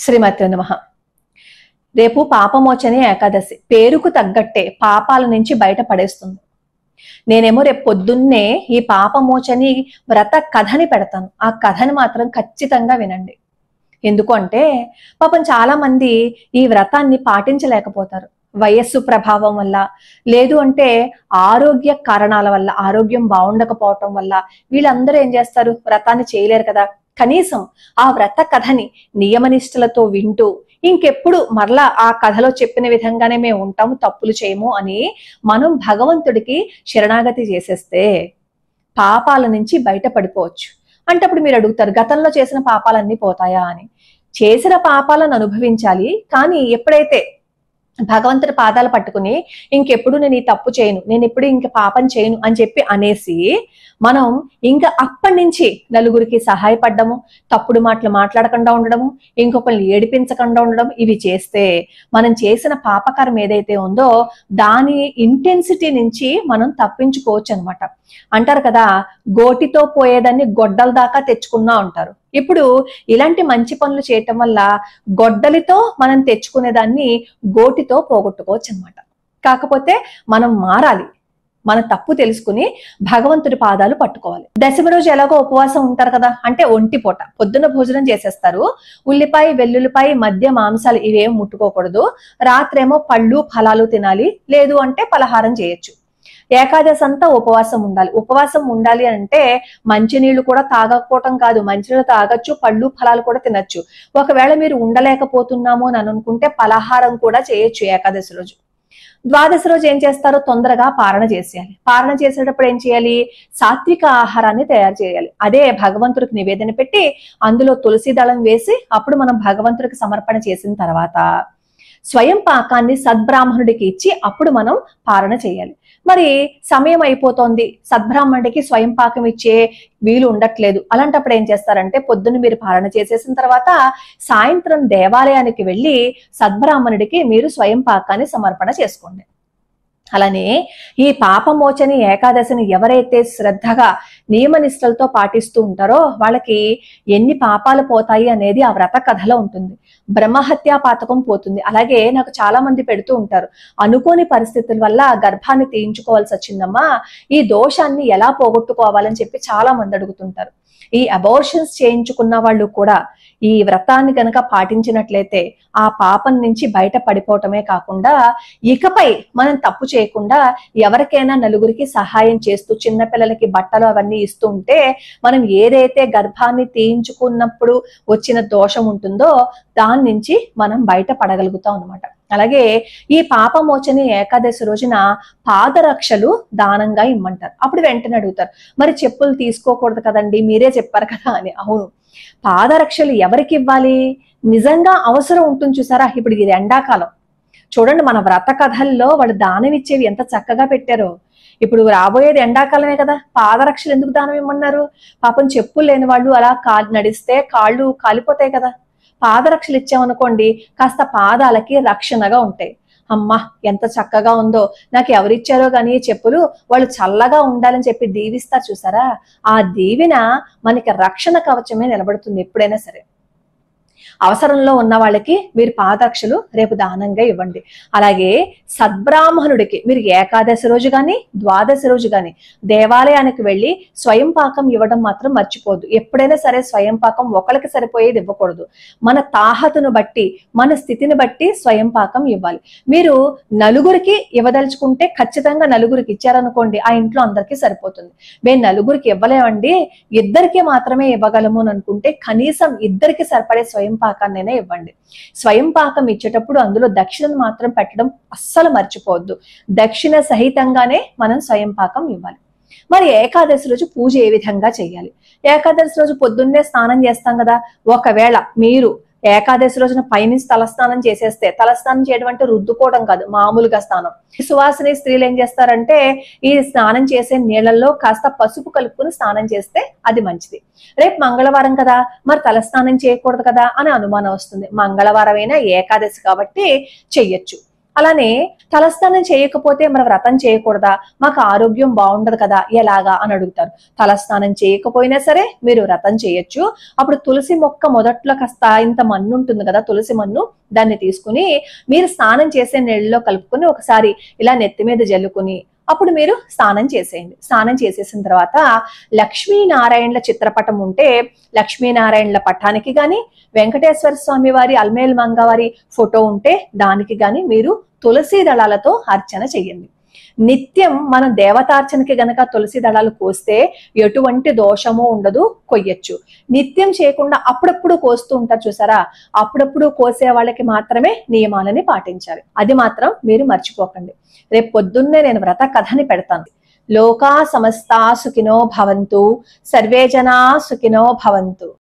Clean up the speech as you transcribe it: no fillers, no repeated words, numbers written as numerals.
శ్రీమతి నమః. రేపు పాపమోచని ఏకాదశి. పేరుకు తగ్గట్టే పాపాల నుంచి బయటపడేస్తుంది. నేనేమో రేపు పొద్దున్నే ఈ పాపమోచని వ్రత కథని పెడతాను. ఆ కథని మాత్రం ఖచ్చితంగా వినండి. ఎందుకు అంటే పాపం చాలా మంది ఈ వ్రతాన్ని పాటించలేకపోతారు. వయస్సు ప్రభావం వల్ల, లేదు అంటే ఆరోగ్య కారణాల వల్ల, ఆరోగ్యం బాగుండకపోవటం వల్ల వీళ్ళందరూ ఏం చేస్తారు, వ్రతాన్ని చేయలేరు కదా. కనీసం ఆ వ్రత కథని నియమనిష్టలతో వింటూ ఇంకెప్పుడు మరలా ఆ కథలో చెప్పిన విధంగానే మేము ఉంటాము, తప్పులు చేయము అని మనం భగవంతుడికి శరణాగతి చేసేస్తే పాపాల నుంచి బయటపడిపోవచ్చు. అంటే అప్పుడు మీరు అడుగుతారు, గతంలో చేసిన పాపాలన్నీ పోతాయా అని. చేసిన పాపాలను అనుభవించాలి, కానీ ఎప్పుడైతే భగవంతుడి పాదాలు పట్టుకుని ఇంకెప్పుడు నేను ఈ తప్పు చేయను, నేను ఎప్పుడు ఇంక పాపం చేయను అని చెప్పి అనేసి మనం ఇంకా అప్పటి నుంచి నలుగురికి సహాయపడ్డము, తప్పుడు మాటలు మాట్లాడకుండా ఉండడము, ఇంకొకరిని ఏడిపించకుండా ఉండడం, ఇవి చేస్తే మనం చేసిన పాపకరం ఏదైతే ఉందో దాని ఇంటెన్సిటీ నుంచి మనం తప్పించుకోవచ్చు అనమాట. అంటారు కదా, గోటితో పోయేదాన్ని గొడ్డల దాకా తెచ్చుకున్నా ఉంటారు. ఇప్పుడు ఇలాంటి మంచి పనులు చేయటం వల్ల గొడ్డలితో మనం తెచ్చుకునేదాన్ని గోటితో పోగొట్టుకోవచ్చు అనమాట. కాకపోతే మనం మారాలి, మన తప్పు తెలుసుకుని భగవంతుడి పాదాలు పట్టుకోవాలి. దశమి రోజు ఎలాగో ఉపవాసం ఉంటారు కదా, అంటే ఒంటి పూట పొద్దున్న భోజనం చేసేస్తారు. ఉల్లిపాయ, వెల్లుల్లిపాయ, మధ్య మాంసాలు ఇవేం ముట్టుకోకూడదు. రాత్రేమో పళ్ళు ఫలాలు తినాలి, లేదు అంటే పలహారం చేయొచ్చు. ఏకాదశి అంతా ఉపవాసం ఉండాలి. ఉపవాసం ఉండాలి అంటే మంచినీళ్లు కూడా తాగకపోవటం కాదు, మంచినీళ్ళు తాగొచ్చు, పళ్ళు ఫలాలు కూడా తినొచ్చు. ఒకవేళ మీరు ఉండలేకపోతున్నాము అని అనుకుంటే పలహారం కూడా చేయొచ్చు ఏకాదశి రోజు. ద్వాదశి రోజు ఏం చేస్తారో తొందరగా పారణ చేసేయాలి. పారణ చేసేటప్పుడు ఏం చేయాలి, సాత్విక ఆహారాన్ని తయారు చేయాలి. అదే భగవంతుడికి నివేదన పెట్టి అందులో తులసి దళం వేసి అప్పుడు మనం భగవంతుడికి సమర్పణ చేసిన తర్వాత స్వయం పాకాన్ని సద్బ్రాహ్మణుడికి ఇచ్చి అప్పుడు మనం పారణ చేయాలి. మరి సమయం అయిపోతోంది, సద్బ్రాహ్మణుడికి స్వయం పాకం ఇచ్చే వీలు ఉండట్లేదు. అలాంటప్పుడు ఏం చేస్తారంటే పొద్దున్న మీరు పారణ చేసేసిన తర్వాత సాయంత్రం దేవాలయానికి వెళ్ళి సద్బ్రాహ్మణుడికి మీరు స్వయం పాకాన్ని సమర్పణ చేసుకోండి. అలానే ఈ పాపమోచని ఏకాదశిని ఎవరైతే శ్రద్ధగా నియమనిష్టలతో పాటిస్తూ ఉంటారో వాళ్ళకి ఎన్ని పాపాలు పోతాయి అనేది ఆ వ్రత కథలో ఉంటుంది. బ్రహ్మహత్యా పాతకం పోతుంది. అలాగే నాకు చాలా మంది పెడుతూ ఉంటారు, అనుకోని పరిస్థితుల వల్ల గర్భాన్ని తీయించుకోవాల్సి వచ్చిందమ్మా, ఈ దోషాన్ని ఎలా పోగొట్టుకోవాలని చెప్పి చాలా మంది అడుగుతుంటారు. ఈ అబార్షన్స్ చేయించుకున్న వాళ్ళు కూడా ఈ వ్రతాన్ని కనుక పాటించినట్లయితే ఆ పాపం నుంచి బయట పడిపోవటమే కాకుండా ఇకపై మనం తప్పు చేయకుండా ఎవరికైనా నలుగురికి సహాయం చేస్తూ చిన్నపిల్లలకి బట్టలు అవన్నీ ఇస్తూ ఉంటే మనం ఏదైతే గర్భాన్ని తీయించుకున్నప్పుడు వచ్చిన దోషం ఉంటుందో దాని నుంచి మనం బయట పడగలుగుతాం అనమాట. అలాగే ఈ పాపమోచని ఏకాదశి రోజున పాదరక్షలు దానంగా ఇమ్మంటారు. అప్పుడు వెంటనే అడుగుతారు, మరి చెప్పులు తీసుకోకూడదు కదండి, మీరే చెప్పారు కదా అని. అవును, పాదరక్షలు ఎవరికి ఇవ్వాలి, నిజంగా అవసరం ఉంటుంది చూసారా. ఇప్పుడు ఇది ఎండాకాలం, చూడండి మన వ్రత కథల్లో వాళ్ళు దానం ఇచ్చేవి ఎంత చక్కగా పెట్టారో. ఇప్పుడు రాబోయేది ఎండాకాలమే కదా, పాదరక్షలు ఎందుకు దానం ఇమ్మన్నారు? పాపం చెప్పులు లేని వాళ్ళు అలా నడిస్తే కాళ్ళు కాలిపోతాయి కదా. పాదరక్షలు ఇచ్చామనుకోండి కాస్త పాదాలకి రక్షణగా ఉంటాయి. అమ్మా ఎంత చక్కగా ఉందో, నాకు ఎవరిచ్చారో కానీ చెప్పులు, వాళ్ళు చల్లగా ఉండాలని చెప్పి దీవిస్తారు చూసారా. ఆ దీవెన మనకి రక్షణ కవచమే నిలబడుతుంది ఎప్పుడైనా సరే. అవసరంలో ఉన్న వాళ్ళకి మీరు పాదరక్షలు రేపు దానంగా ఇవ్వండి. అలాగే సద్బ్రాహ్మణుడికి మీరు ఏకాదశి రోజు కానీ ద్వాదశి రోజు కానీ దేవాలయానికి వెళ్ళి స్వయం పాకం ఇవ్వడం మాత్రం మర్చిపోద్దు. ఎప్పుడైనా సరే స్వయం పాకం ఒకరికి సరిపోయేది ఇవ్వకూడదు. మన తాహతును బట్టి, మన స్థితిని బట్టి స్వయం పాకం ఇవ్వాలి. మీరు నలుగురికి ఇవ్వదలుచుకుంటే ఖచ్చితంగా నలుగురికి ఇచ్చారనుకోండి ఆ ఇంట్లో అందరికీ సరిపోతుంది. మేము నలుగురికి ఇవ్వలేమండి, ఇద్దరికి మాత్రమే ఇవ్వగలము అని అనుకుంటే కనీసం ఇద్దరికి సరిపడే స్వయం పాకాన్నైనా ఇవ్వండి. స్వయం పాకం ఇచ్చేటప్పుడు అందులో దక్షిణను మాత్రం పెట్టడం అస్సలు మర్చిపోవద్దు. దక్షిణ సహితంగానే మనం స్వయం పాకం ఇవ్వాలి. మరి ఏకాదశి రోజు పూజ ఏ విధంగా చేయాలి? ఏకాదశి రోజు పొద్దున్నే స్నానం చేస్తాం కదా. ఒకవేళ మీరు ఏకాదశి రోజున పైనుంచి తలస్నానం చేసేస్తే, తలస్నానం చేయడం అంటే రుద్దుకోవడం కాదు, మామూలుగా స్నానం. సువాసిని స్త్రీలు ఏం చేస్తారంటే ఈ స్నానం చేసే నీళ్ళల్లో కాస్త పసుపు కలుపుకుని స్నానం చేస్తే అది మంచిది. రేపు మంగళవారం కదా, మరి తలస్నానం చేయకూడదు కదా అని అనుమానం వస్తుంది. మంగళవారం అయినా ఏకాదశి కాబట్టి చెయ్యొచ్చు. అలానే తలస్నానం చేయకపోతే మరి వ్రతం చేయకూడదా, మాకు ఆరోగ్యం బాగుండదు కదా ఎలాగా అని అడుగుతారు. తలస్నానం చేయకపోయినా సరే మీరు వ్రతం చేయొచ్చు. అప్పుడు తులసి మొక్క మొదట్లో కాస్త ఇంత మన్ను ఉంటుంది కదా, తులసి మన్ను, దాన్ని తీసుకుని మీరు స్నానం చేసే నీళ్ళలో కలుపుకొని ఒకసారి ఇలా నెత్తి మీద జల్లుకుని అప్పుడు మీరు స్నానం చేసేయండి. స్నానం చేసేసిన తర్వాత లక్ష్మీనారాయణల చిత్రపటం ఉంటే లక్ష్మీనారాయణల పటానికి గాని, వెంకటేశ్వర స్వామి వారి అల్మేలు మంగవారి ఫోటో ఉంటే దానికి గాని మీరు తులసి దళాలతో అర్చన చెయ్యండి. నిత్యం మనం దేవతార్చనకి గనక తులసి దళాలు కోస్తే ఎటువంటి దోషము ఉండదు, కొయ్యొచ్చు. నిత్యం చేయకుండా అప్పుడప్పుడు కోస్తూ ఉంటారు చూసారా, అప్పుడప్పుడు కోసే వాళ్ళకి మాత్రమే నియమాలని పాటించాలి. అది మాత్రం మీరు మర్చిపోకండి. రేపు పొద్దున్నే నేను వ్రత కథని పెడతాను. లోకా సమస్తా సుఖినో భవంతు, సర్వే జనా సుఖినో భవంతు.